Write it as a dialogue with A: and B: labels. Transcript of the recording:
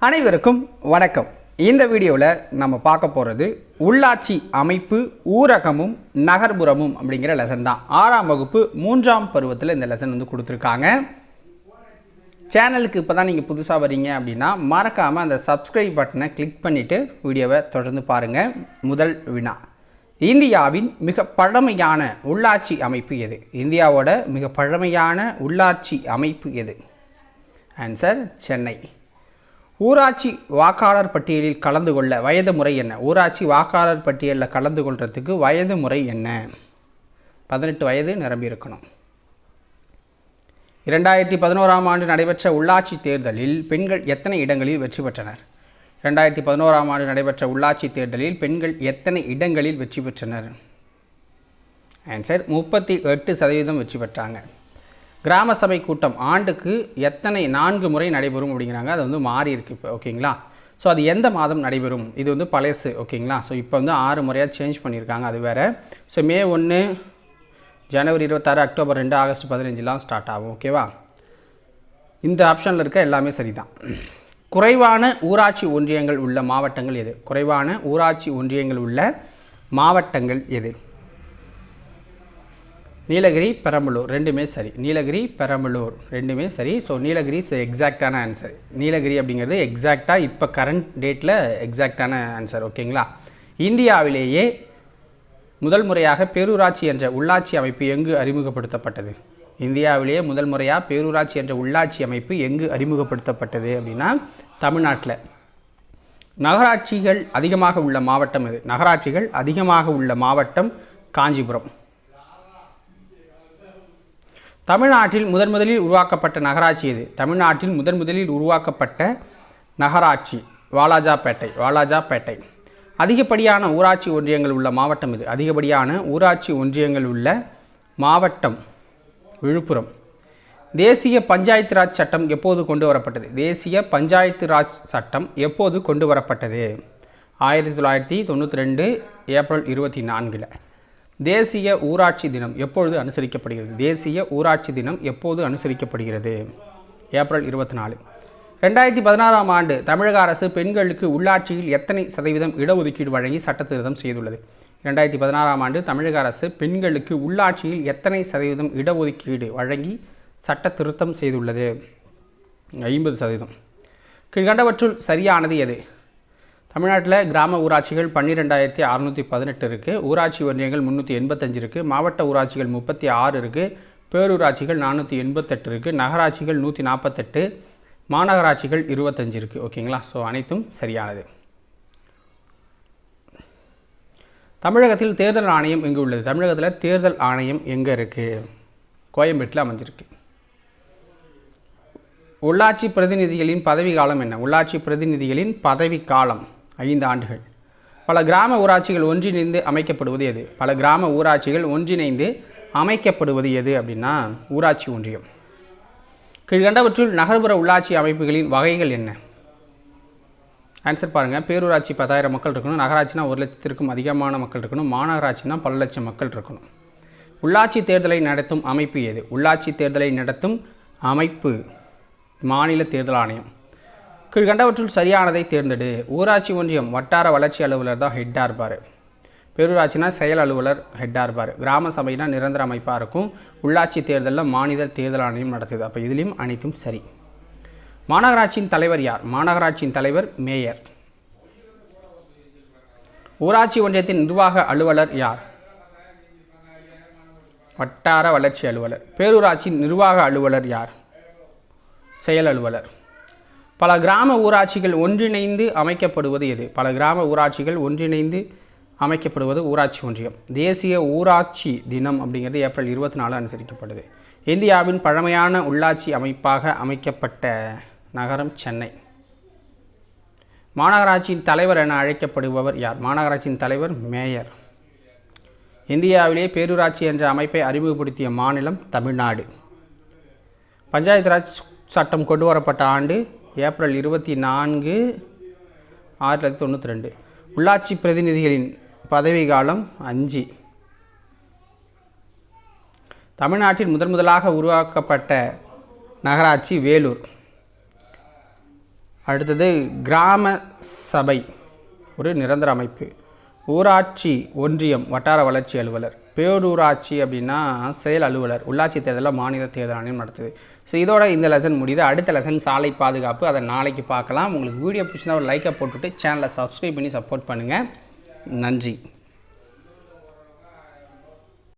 A: அனைவருக்கும் வணக்கம். இந்த வீடியோவில் நம்ம பார்க்க போகிறது உள்ளாட்சி அமைப்பு ஊரகமும் நகர்ப்புறமும் அப்படிங்கிற லெசன் தான். 6ஆம் வகுப்பு 3ஆம் பருவத்தில் இந்த லெசன் கொடுத்துருக்காங்க. சேனலுக்கு இப்போ தான் நீங்கள் புதுசாக வரீங்க அப்படின்னா மறக்காமல் அந்த சப்ஸ்கிரைப் பட்டனை கிளிக் பண்ணிவிட்டு வீடியோவை தொடர்ந்து பாருங்கள். முதல் வினா, இந்தியாவின் மிக பழமையான உள்ளாட்சி அமைப்பு எது? இந்தியாவோட மிக பழமையான உள்ளாட்சி அமைப்பு எது? ஆன்சர் சென்னை. ஊராட்சி வாக்காளர் பட்டியலில் கலந்து கொள்ள வயது முறை என்ன? ஊராட்சி வாக்காளர் பட்டியலில் கலந்து கொள்றதுக்கு வயது முறை என்ன? 18 வயது நிரம்பி இருக்கணும். 2011ஆம் ஆண்டு நடைபெற்ற உள்ளாட்சி தேர்தலில் பெண்கள் எத்தனை இடங்களில் வெற்றி பெற்றனர்? 2011ஆம் ஆண்டு நடைபெற்ற உள்ளாட்சி தேர்தலில் பெண்கள் எத்தனை இடங்களில் வெற்றி பெற்றனர்? ஆன்சர் 38% வெற்றி பெற்றாங்க. கிராம சபை கூட்டம் ஆண்டுக்கு எத்தனை 4 முறை நடைபெறும் அப்படிங்கிறாங்க. அது மாறி இருக்குது இப்போ, ஓகேங்களா? ஸோ அது எந்த மாதம் நடைபெறும்? இது பழசு, ஓகேங்களா? ஸோ இப்போ 6 முறையாக சேஞ்ச் பண்ணியிருக்காங்க, அது வேறு. ஸோ மே 1, ஜனவரி 26, அக்டோபர் 2, ஆகஸ்ட் 15 ஸ்டார்ட் ஆகும், ஓகேவா? இந்த ஆப்ஷனில் இருக்க எல்லாமே சரிதான். குறைவான ஊராட்சி ஒன்றியங்கள் உள்ள மாவட்டங்கள் எது? குறைவான ஊராட்சி ஒன்றியங்கள் உள்ள மாவட்டங்கள் எது? நீலகிரி, பெரம்பலூர், ரெண்டுமே சரி. நீலகிரி, பெரம்பலூர் ரெண்டுமே சரி. ஸோ நீலகிரி எக்ஸாக்டான ஆன்சர். நீலகிரி அப்படிங்கிறது எக்ஸாக்டாக இப்போ கரண்ட் டேட்டில் எக்ஸாக்டான ஆன்சர், ஓகேங்களா? இந்தியாவிலேயே முதல் முறையாக பேரூராட்சி என்ற உள்ளாட்சி அமைப்பு எங்கு அறிமுகப்படுத்தப்பட்டது? இந்தியாவிலேயே முதல் முறையாக பேரூராட்சி என்ற உள்ளாட்சி அமைப்பு எங்கு அறிமுகப்படுத்தப்பட்டது அப்படின்னா தமிழ்நாட்டில். நகராட்சிகள் அதிகமாக உள்ள மாவட்டம் எது? நகராட்சிகள் அதிகமாக உள்ள மாவட்டம் காஞ்சிபுரம். தமிழ்நாட்டில் முதலில் உருவாக்கப்பட்ட நகராட்சி எது? தமிழ்நாட்டில் முதலில் உருவாக்கப்பட்ட நகராட்சி வாலாஜாபேட்டை. அதிகப்படியான ஊராட்சி ஒன்றியங்கள் உள்ள மாவட்டம் எது? அதிகப்படியான ஊராட்சி ஒன்றியங்கள் உள்ள மாவட்டம் விழுப்புரம். தேசிய பஞ்சாயத்து ராஜ் சட்டம் எப்போது கொண்டு வரப்பட்டது? தேசிய பஞ்சாயத்து ராஜ் சட்டம் எப்போது கொண்டு வரப்பட்டது? 1992 ஏப்ரல் 24. தேசிய ஊராட்சி தினம் எப்பொழுது அனுசரிக்கப்படுகிறது? தேசிய ஊராட்சி தினம் எப்போது அனுசரிக்கப்படுகிறது? ஏப்ரல் 24. 2016ஆம் ஆண்டு தமிழக அரசு பெண்களுக்கு உள்ளாட்சியில் எத்தனை சதவீதம் இடஒதுக்கீடு வழங்கி சட்ட திருத்தம் செய்துள்ளது? 2016ஆம் ஆண்டு தமிழக அரசு பெண்களுக்கு உள்ளாட்சியில் எத்தனை சதவீதம் இடஒதுக்கீடு வழங்கி சட்ட திருத்தம் செய்துள்ளது? 50%. கீழ்கண்டவற்றுள் சரியானது எது? தமிழ்நாட்டில் கிராம ஊராட்சிகள் 12,618 இருக்குது. ஊராட்சி ஒன்றியங்கள் 385 இருக்குது. மாவட்ட ஊராட்சிகள் 36 இருக்குது. பேரூராட்சிகள் 488 இருக்குது. நகராட்சிகள் 148, மாநகராட்சிகள் 25 இருக்குது, ஓகேங்களா? ஸோ அனைத்தும் சரியானது. தமிழகத்தில் தேர்தல் ஆணையம் எங்கே உள்ளது? தமிழகத்தில் தேர்தல் ஆணையம் எங்கே இருக்குது? கோயம்பேட்டில் அமைஞ்சிருக்கு. உள்ளாட்சி பிரதிநிதிகளின் பதவி காலம் என்ன? உள்ளாட்சி பிரதிநிதிகளின் பதவி காலம் 5 ஆண்டுகள். பல கிராம ஊராட்சிகள் ஒன்றிணைந்து அமைக்கப்படுவது எது? பல கிராம ஊராட்சிகள் ஒன்றிணைந்து அமைக்கப்படுவது எது அப்படின்னா ஊராட்சி ஒன்றியம். கீழ்கண்டவற்றுள் நகர்ப்புற உள்ளாட்சி அமைப்புகளின் வகைகள் என்ன? ஆன்சர் பாருங்கள். பேரூராட்சி 10,000 மக்கள் இருக்கணும். நகராட்சினா 1,00,000க்கும் அதிகமான மக்கள் இருக்கணும். மாநகராட்சினா பல லட்சம் மக்கள் இருக்கணும். உள்ளாட்சி தேர்தலை நடத்தும் அமைப்பு எது? உள்ளாட்சி தேர்தலை நடத்தும் அமைப்பு மாநில தேர்தல் ஆணையம். கீழ்கண்டவற்றுள் சரியானதை தேர்ந்தெடு. ஊராட்சி ஒன்றியம் வட்டார வளர்ச்சி அலுவலர் தான் ஹெட்டாக இருப்பார். பேரூராட்சினா செயல் அலுவலர் ஹெட்டாக இருப்பார். கிராம சபைனா நிரந்தர அமைப்பாக இருக்கும். உள்ளாட்சி தேர்தலில் மாநில தேர்தல் ஆணையம் நடத்துது. அப்போ இதுலேயும் அனைத்தும் சரி. மாநகராட்சியின் தலைவர் யார்? மாநகராட்சியின் தலைவர் மேயர். ஊராட்சி ஒன்றியத்தின் நிர்வாக அலுவலர் யார்? வட்டார வளர்ச்சி அலுவலர். பேரூராட்சியின் நிர்வாக அலுவலர் யார்? செயல் அலுவலர். பல கிராம ஊராட்சிகள் ஒன்றிணைந்து அமைக்கப்படுவது எது? பல கிராம ஊராட்சிகள் ஒன்றிணைந்து அமைக்கப்படுவது ஊராட்சி ஒன்றியம். தேசிய ஊராட்சி தினம் அப்படிங்கிறது ஏப்ரல் 24 அனுசரிக்கப்படுது. இந்தியாவின் பழமையான உள்ளாட்சி அமைப்பாக அமைக்கப்பட்ட நகரம் சென்னை. மாநகராட்சியின் தலைவர் என அழைக்கப்படுபவர் யார்? மாநகராட்சியின் தலைவர் மேயர். இந்தியாவிலே பேரூராட்சி என்ற அமைப்பை அறிமுகப்படுத்திய மாநிலம் தமிழ்நாடு. பஞ்சாயத்து ராஜ் சட்டம் கொண்டு வரப்பட்ட ஆண்டு ஏப்ரல் 24, 1992. உள்ளாட்சி பிரதிநிதிகளின் பதவி காலம் 5. தமிழ்நாட்டில் முதலாக உருவாக்கப்பட்ட நகராட்சி வேலூர். அடுத்தது கிராம சபை ஒரு நிரந்தர அமைப்பு. ஊராட்சி ஒன்றியம் வட்டார வளர்ச்சி அலுவலர். பேரூராட்சி அப்படின்னா செயல் அலுவலர். உள்ளாட்சி தேர்தலில் மாநில தேர்தல் ஆணையம் நடத்துது. ஸோ இதோட இந்த லெசன் முடியுது. அடுத்த லெசன் சாலை பாதுகாப்பு, அதை நாளைக்கு பார்க்கலாம். உங்களுக்கு வீடியோ பிடிச்சிருந்தா ஒரு லைக்கை போட்டுவிட்டு சேனலை சப்ஸ்கிரைப் பண்ணி சப்போர்ட் பண்ணுங்கள். நன்றி.